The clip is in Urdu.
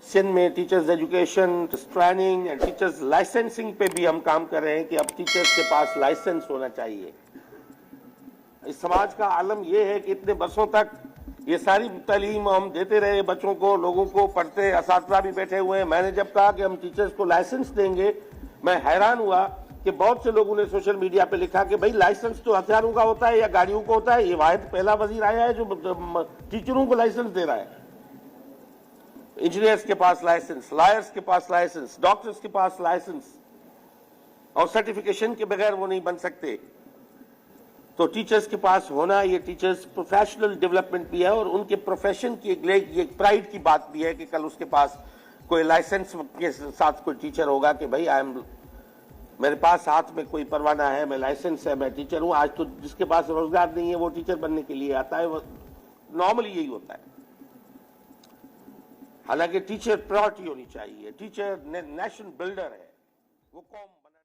سندھ میں teachers education training and teachers licensing پہ بھی ہم کام کر رہے ہیں کہ اب ٹیچرز کے پاس لائسنس ہونا چاہیے. اس سماج کا عالم یہ ہے کہ اتنے برسوں تک یہ ساری تعلیم ہم دیتے رہے بچوں کو, لوگوں کو, پڑھتے اساتذہ بھی بیٹھے ہوئے ہیں. میں نے جب کہا کہ ہم ٹیچرز کو لائسنس دیں گے, میں حیران ہوا کہ بہت سے لوگوں نے سوشل میڈیا پہ لکھا کہ بھائی لائسنس تو ہتھیاروں کا ہوتا ہے یا گاڑیوں کو ہوتا ہے, یہ واحد پہلا وزیر آیا ہے جو ٹیچروں کو لائسنس دے رہا ہے. انجینئرز کے پاس لائسنس, لائرز کے پاس لائسنس, ڈاکٹرز کے پاس لائسنس, اور سرٹیفکیشن کے بغیر وہ نہیں بن سکتے. تو ٹیچرز کے پاس ہونا, یہ ٹیچرز پروفیشنل ڈیولپمنٹ بھی ہے اور ان کے پروفیشن کی ایک پرائیڈ کی بات بھی ہے کہ کل اس کے پاس کوئی لائسنس کے ساتھ کوئی ٹیچر ہوگا کہ بھائی میرے پاس ہاتھ میں کوئی پروانہ ہے, میں لائسنس ہے, میں ٹیچر ہوں. آج تو جس کے پاس روزگار نہیں ہے وہ ٹیچر بننے کے لیے آتا ہے, وہ نارملی یہی ہوتا ہے. حالانکہ ٹیچر پرائورٹی ہونی چاہیے. ٹیچر نیشن بلڈر ہے, وہ قوم